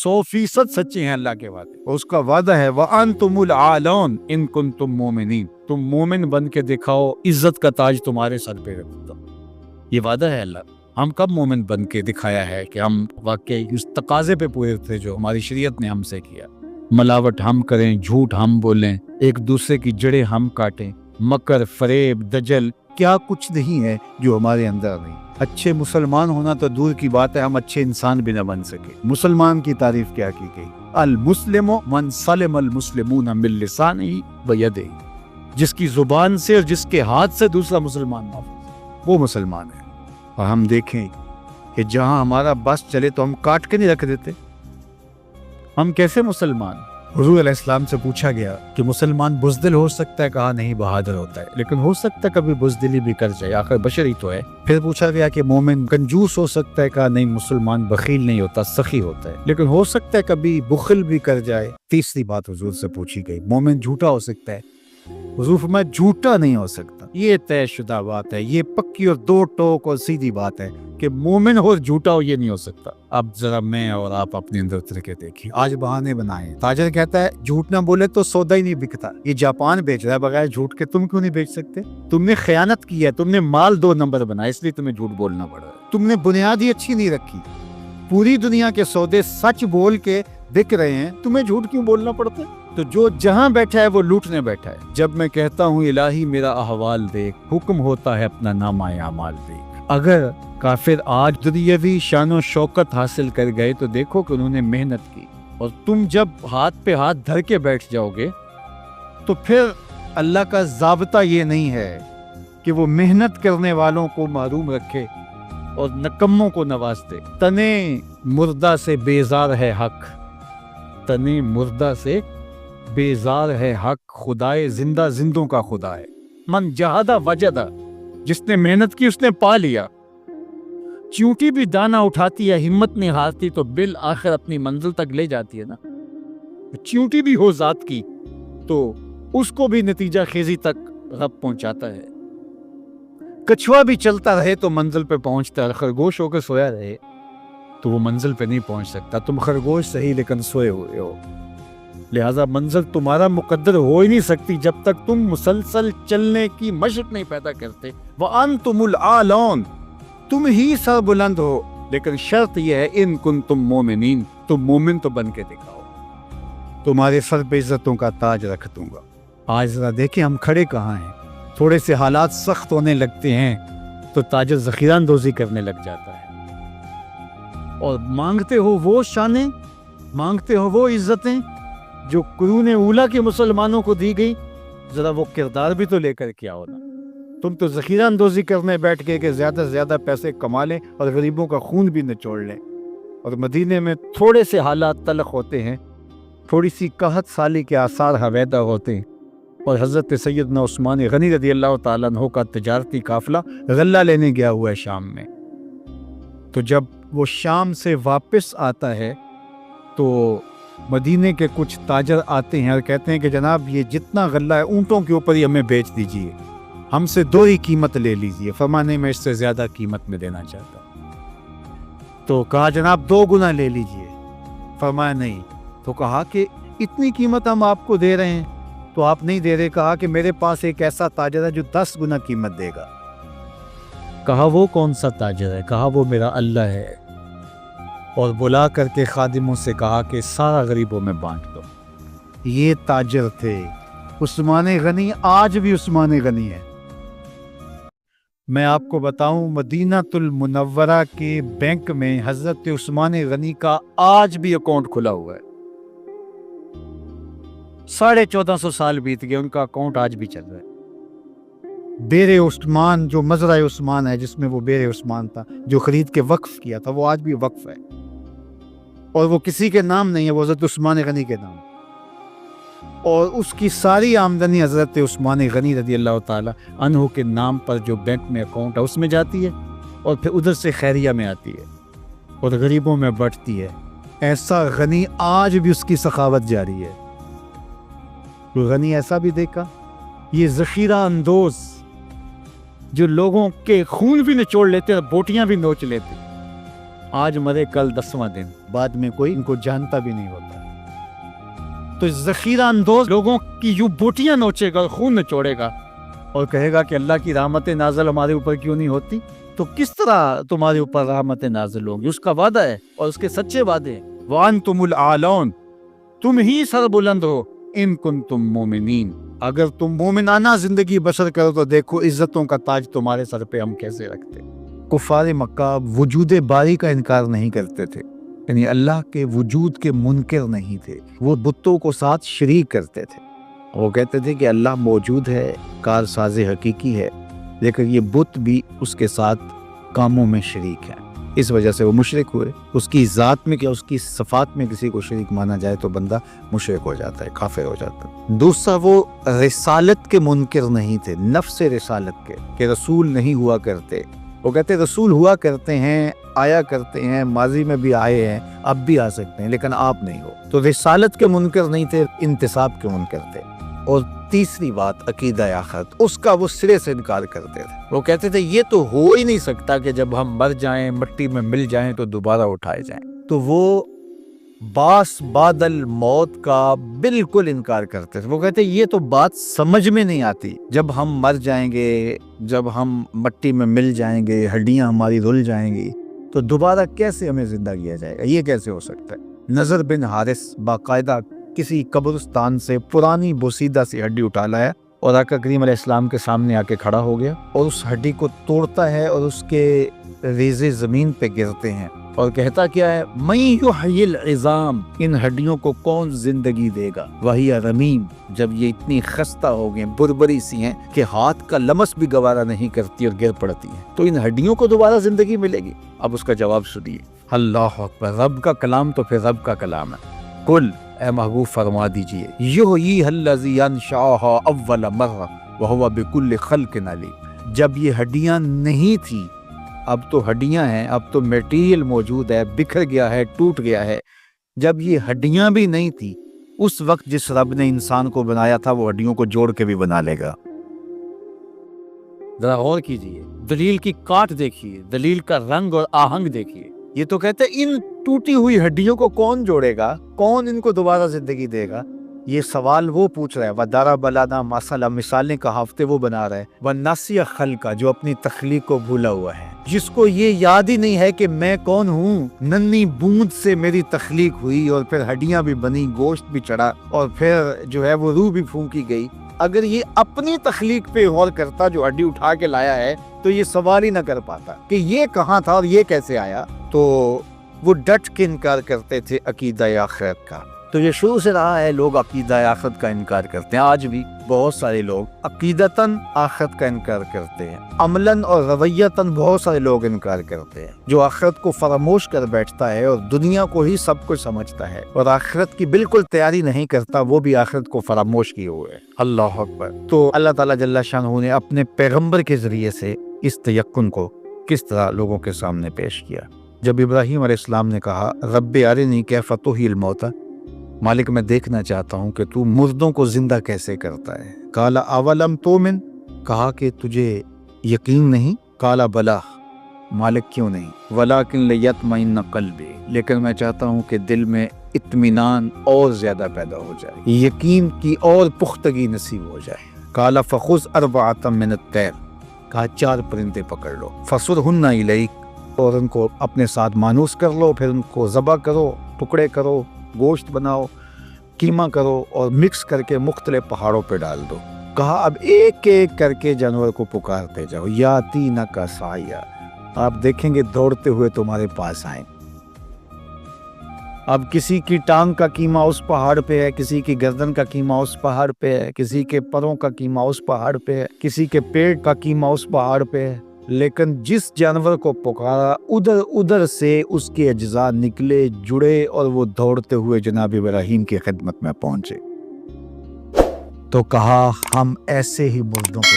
100% سچے ہیں اللہ کے وعدے، اور اس کا وعدہ ہے وَأَنْتُمُ الْأَعْلَوْنَ إِن كُنتُم مُؤْمِنِينَ، تم مومن بن کے دکھاؤ، عزت کا تاج تمہارے سر پہ رکھ دو۔ یہ وعدہ ہے اللہ۔ ہم کب مومن بن کے دکھایا ہے کہ ہم واقعی اس تقاضے پہ پورے تھے جو ہماری شریعت نے ہم سے کیا؟ ملاوٹ ہم کریں، جھوٹ ہم بولیں، ایک دوسرے کی جڑیں ہم کاٹیں، مکر، فریب، دجل، کیا کچھ نہیں ہے جو ہمارے اندر نہیں۔ اچھے مسلمان ہونا تو دور کی بات ہے، ہم اچھے انسان بھی نہ بن سکے۔ مسلمان کی تعریف کیا کی گئی؟ المسلم من سلم المسلمون من لسانہ ویدہ، جس کی زبان سے اور جس کے ہاتھ سے دوسرا مسلمان محفوظ، وہ مسلمان ہے۔ اور ہم دیکھیں کہ جہاں ہمارا بس چلے تو ہم کاٹ کے نہیں رکھ دیتے، ہم کیسے مسلمان؟ حضور علیہ السلام سے پوچھا گیا کہ مسلمان بزدل ہو سکتا ہے؟ کہا نہیں، بہادر ہوتا ہے، لیکن ہو سکتا ہے کبھی بزدلی بھی کر جائے، آخر بشر ہی تو ہے۔ پھر پوچھا گیا کہ مومن کنجوس ہو سکتا ہے؟ کہا نہیں، مسلمان بخیل نہیں ہوتا، سخی ہوتا ہے، لیکن ہو سکتا ہے کبھی بخل بھی کر جائے۔ تیسری بات حضور سے پوچھی گئی، مومن جھوٹا ہو سکتا ہے؟ حضور فرمایا جھوٹا نہیں ہو سکتا، یہ طے شدہ بات ہے، یہ پکی اور دو ٹوک اور سیدھی بات ہے کہ مومن ہو جھوٹا ہو یہ نہیں ہو سکتا۔ اب ذرا میں اور آپ اپنے اندر اتر کے دیکھیں، آج بہانے بنائے، تاجر کہتا ہے جھوٹ نہ بولے تو سودا ہی نہیں بکتا، یہ جاپان بیچ رہا ہے بغیر جھوٹ کے، تم کیوں نہیں بیچ سکتے؟ تم نے خیانت کی ہے، تم نے مال 2 نمبر بنایا، اس لیے تمہیں جھوٹ بولنا پڑ رہا ہے، تم نے بنیاد ہی اچھی نہیں رکھی، پوری دنیا کے سودے سچ بول کے بک رہے ہیں، تمہیں جھوٹ کیوں بولنا پڑتا ہے؟ تو جو جہاں بیٹھا ہے وہ لوٹنے بیٹھا ہے۔ جب میں کہتا ہوں الہی میرا احوال دیکھ، حکم ہوتا ہے اپنا نامہ اعمال دیکھ۔ اگر کافر آج دنیاوی شان و شوکت حاصل کر گئے تو دیکھو کہ انہوں نے محنت کی، اور تم جب ہاتھ پہ ہاتھ دھر کے بیٹھ جاؤ گے تو پھر اللہ کا ضابطہ یہ نہیں ہے کہ وہ محنت کرنے والوں کو محروم رکھے اور نکموں کو نواز دے۔ تنے مردہ سے بیزار ہے حق، تنے مردہ سے بیزار ہے حق، خدائے زندہ زندوں کا خدا ہے۔ من جہادہ وجدہ، جس نے محنت کی اس نے پا لیا۔ چیونٹی بھی دانا اٹھاتی ہے، ہمت نہیں ہارتی تو بالآخر اپنی منزل تک لے جاتی ہے نا۔ چیونٹی بھی ہو ذات کی تو اس کو بھی نتیجہ خیزی تک رب پہنچاتا ہے۔ کچھوا بھی چلتا رہے تو منزل پہ پہنچتا ہے، خرگوش ہو کے سویا رہے تو وہ منزل پہ نہیں پہنچ سکتا۔ تم خرگوش صحیح لیکن سوئے ہوئے ہو، لہذا منزل تمہارا مقدر ہو ہی نہیں سکتی جب تک تم مسلسل چلنے کی مشق نہیں پیدا کرتے۔ وَأَنْتُمُ الْأَعْلَوْنَ، تم ہی سر بلند ہو، لیکن شرط یہ ہے ان کنتم مومنین، تم مومن تو بن کے دکھاؤ، تمہارے سر پہ عزتوں کا تاج رکھ دوں گا۔ آج ذرا دیکھیں ہم کھڑے کہاں ہیں، تھوڑے سے حالات سخت ہونے لگتے ہیں تو تاجر ذخیرہ اندوزی کرنے لگ جاتا ہے، اور مانگتے ہو وہ شانیں، مانگتے ہو وہ عزتیں جو قرون اولیٰ کے مسلمانوں کو دی گئی، ذرا وہ کردار بھی تو لے کر کیا ہونا۔ تم تو ذخیرہ اندوزی کرنے بیٹھ گئے کہ زیادہ سے زیادہ پیسے کما لیں اور غریبوں کا خون بھی نچوڑ لیں۔ اور مدینے میں تھوڑے سے حالات تلخ ہوتے ہیں، تھوڑی سی قحط سالی کے آثار حویدہ ہوتے ہیں، اور حضرت سیدنا عثمان غنی رضی اللہ تعالیٰ عنہ کا تجارتی قافلہ غلہ لینے گیا ہوا ہے شام میں، تو جب وہ شام سے واپس آتا ہے تو مدینے کے کچھ تاجر آتے ہیں اور کہتے ہیں کہ جناب یہ جتنا غلہ ہے اونٹوں کے اوپر ہی ہمیں بیچ دیجئے، ہم سے 2 ہی قیمت لے لیجئے۔ فرمانے میں اس سے زیادہ قیمت میں دینا چاہتا ہوں، تو کہا جناب 2 گنا لے لیجئے، فرمایا نہیں، تو کہا کہ اتنی قیمت ہم آپ کو دے رہے ہیں تو آپ نہیں دے رہے، کہا کہ میرے پاس ایک ایسا تاجر ہے جو 10 گنا قیمت دے گا۔ کہا وہ کون سا تاجر ہے؟ کہا وہ میرا اللہ ہے، اور بلا کر کے خادموں سے کہا کہ سارا غریبوں میں بانٹ دو۔ یہ تاجر تھے عثمان غنی، آج بھی عثمان غنی ہے۔ میں آپ کو بتاؤں مدینہ المنورہ کے بینک میں حضرت عثمان غنی کا آج بھی اکاؤنٹ کھلا ہوا ہے، 1450 سال بیت گئے، ان کا اکاؤنٹ آج بھی چل رہا ہے۔ بیر عثمان جو مزرعہ عثمان ہے، جس میں وہ بیر عثمان تھا جو خرید کے وقف کیا تھا، وہ آج بھی وقف ہے، اور وہ کسی کے نام نہیں ہے، وہ حضرت عثمان غنی کے نام، اور اس کی ساری آمدنی حضرت عثمان غنی رضی اللہ تعالی عنہ کے نام پر جو بینک میں اکاؤنٹ ہے اس میں جاتی ہے، اور پھر ادھر سے خیریہ میں آتی ہے اور غریبوں میں بٹتی ہے۔ ایسا غنی آج بھی اس کی سخاوت جاری ہے۔ کوئی غنی ایسا بھی دیکھا؟ یہ ذخیرہ اندوز جو لوگوں کے خون بھی نچوڑ لیتے اور بوٹیاں بھی نوچ لیتے، آج مرے کل 10واں دن۔ بعد میں کوئی ان کو جانتا بھی نہیں ہوتا. تو ذخیرہ اندوز لوگوں کی یوں بوٹیاں نوچے گا، خون نچوڑے گا اور کہے گا کہ اللہ کی رحمت نازل ہمارے اوپر کیوں نہیں ہوتی. تو کس طرح تمہارے اوپر رحمت نازل ہوگی؟ اس کا وعدہ ہے اور اس کے سچے وعدے ہیں. وَأَنْتُمُ الْأَعْلَوْنَ، تم ہی سر بلند ہو، ان کنتم مومنین، اگر تم مومنانہ زندگی بسر کرو تو دیکھو عزتوں کا تاج تمہارے سر پہ ہم کیسے رکھتے. کفار مکہ وجود باری کا انکار نہیں کرتے تھے، یعنی اللہ کے وجود کے منکر نہیں تھے. وہ بتوں کو ساتھ شریک کرتے تھے. وہ کہتے تھے کہ اللہ موجود ہے، کارساز حقیقی ہے، لیکن یہ بت بھی اس کے ساتھ کاموں میں شریک ہے. اس وجہ سے وہ مشرک ہوئے. اس کی ذات میں کیا اس کی صفات میں کسی کو شریک مانا جائے تو بندہ مشرک ہو جاتا ہے، کافر ہو جاتا ہے. دوسرا، وہ رسالت کے منکر نہیں تھے، نفس رسالت کے، کہ رسول نہیں ہوا کرتے. وہ کہتے رسول ہوا کرتے ہیں، آیا کرتے ہیں، ماضی میں بھی آئے ہیں، اب بھی آ سکتے ہیں، لیکن آپ نہیں ہو. تو رسالت کے منکر نہیں تھے، انتساب کے منکر تھے. اور تیسری بات، عقیدہ آخرت، اس کا وہ سرے سے انکار کرتے تھے. وہ کہتے تھے یہ تو ہو ہی نہیں سکتا کہ جب ہم مر جائیں، مٹی میں مل جائیں تو دوبارہ اٹھائے جائیں. تو وہ باس بعد الموت کا بالکل انکار کرتے تھے. وہ کہتے یہ تو بات سمجھ میں نہیں آتی، جب ہم مر جائیں گے، جب ہم مٹی میں مل جائیں گے، ہڈیاں ہماری رل جائیں گی، تو دوبارہ کیسے ہمیں زندہ کیا جائے گا؟ یہ کیسے ہو سکتا ہے؟ نضر بن حارث باقاعدہ کسی قبرستان سے پرانی بوسیدہ سی ہڈی اٹھا لایا اور آقا کریم علیہ السلام کے سامنے آ کے کھڑا ہو گیا اور اس ہڈی کو توڑتا ہے اور اس کے ریزے زمین پہ گرتے ہیں اور کہتا کیا ہے، مَن یحیی العظام، ان ہڈیوں کو کون زندگی دے گا، وہی رمیم، جب یہ اتنی خستہ ہو گئیں، بربری سی ہیں کہ ہاتھ کا لمس بھی گوارا نہیں کرتی اور گر پڑتی ہیں، تو ان ہڈیوں کو دوبارہ زندگی ملے گی؟ اب اس کا جواب سنیے. اللہ اکبر. رب کا کلام تو پھر رب کا کلام ہے. کل، اے محبوب فرما دیجئے، یحییھا الذی انشأھا اول مرہ وہو بکل خلق علیم. جب یہ ہڈیاں نہیں تھیں، اب تو ہڈیاں ہیں، اب تو میٹیریل موجود ہے، بکھر گیا ہے، ٹوٹ گیا ہے. جب یہ ہڈیاں بھی نہیں تھی، اس وقت جس رب نے انسان کو بنایا تھا وہ ہڈیوں کو جوڑ کے بھی بنا لے گا. ذرا غور کیجئے، دلیل کی کاٹ دیکھیے، دلیل کا رنگ اور آہنگ دیکھیے. یہ تو کہتے ہیں ان ٹوٹی ہوئی ہڈیوں کو کون جوڑے گا، کون ان کو دوبارہ زندگی دے گا؟ یہ سوال وہ پوچھ رہا ہے. وَضَرَبَ لَنَا مَثَلًا، مثالیں کا ہفتے وہ بنا رہا ہے. وَنَسِیَ خَلْقَ، جو اپنی تخلیق کو بھولا ہوا ہے، جس کو یہ یاد ہی نہیں ہے کہ میں کون ہوں. ننھی بوند سے میری تخلیق ہوئی اور پھر ہڈیاں بھی بنی، گوشت بھی چڑھا اور پھر جو ہے وہ روح بھی پھونکی گئی. اگر یہ اپنی تخلیق پہ غور کرتا جو ہڈی اٹھا کے لایا ہے تو یہ سوال ہی نہ کر پاتا کہ یہ کہاں تھا اور یہ کیسے آیا. تو وہ ڈٹ کے انکار کرتے تھے عقیدہ آخرت کا. تو یہ شروع سے رہا ہے، لوگ عقیدہ آخرت کا انکار کرتے ہیں. آج بھی بہت سارے لوگ عقیدتاً آخرت کا انکار کرتے ہیں، عملاً اور رویتاً بہت سارے لوگ انکار کرتے ہیں. جو آخرت کو فراموش کر بیٹھتا ہے اور دنیا کو ہی سب کچھ سمجھتا ہے اور آخرت کی بالکل تیاری نہیں کرتا، وہ بھی آخرت کو فراموش کیے ہوئے ہے. اللہ اکبر. تو اللہ تعالیٰ جل شانہ نے اپنے پیغمبر کے ذریعے سے اس تیقن کو کس طرح لوگوں کے سامنے پیش کیا. جب ابراہیم علیہ السلام نے کہا رب ارنی کیف تحیی الموتیٰ، مالک میں دیکھنا چاہتا ہوں کہ تو مردوں کو زندہ کیسے کرتا ہے. قال اولم تؤمن، کہا کہ تجھے یقین نہیں. قال بلا، مالک کیوں نہیں. ولکن لیطمئن قلبی، لیکن میں چاہتا ہوں کہ دل میں اطمینان اور زیادہ پیدا ہو جائے، یقین کی اور پختگی نصیب ہو جائے. قال فخذ اربعۃ من الطیر، کہا 4 پرندے پکڑ لو. فصرہن الیک، اور ان کو اپنے ساتھ مانوس کر لو، پھر ان کو ذبح کرو، ٹکڑے کرو، گوشت بناؤ، قیمہ کرو اور مکس کر کے مختلف پہاڑوں پہ ڈال دو. کہا اب ایک ایک کر کے جانور کو پکارتے جاؤ. یاتینک سعیا، آپ دیکھیں گے دوڑتے ہوئے تمہارے پاس آئیں. اب کسی کی ٹانگ کا قیمہ اس پہاڑ پہ ہے، کسی کی گردن کا قیمہ اس پہاڑ پہ ہے، کسی کے پروں کا قیمہ اس پہاڑ پہ ہے، کسی کے پیٹ کا قیمہ اس پہاڑ پہ ہے. لیکن جس جانور کو پکارا ادھر ادھر سے اس کے اجزاء نکلے، جڑے اور وہ دوڑتے ہوئے جناب ابراہیم کی خدمت میں پہنچے. تو کہا ہم ایسے ہی مردوں کو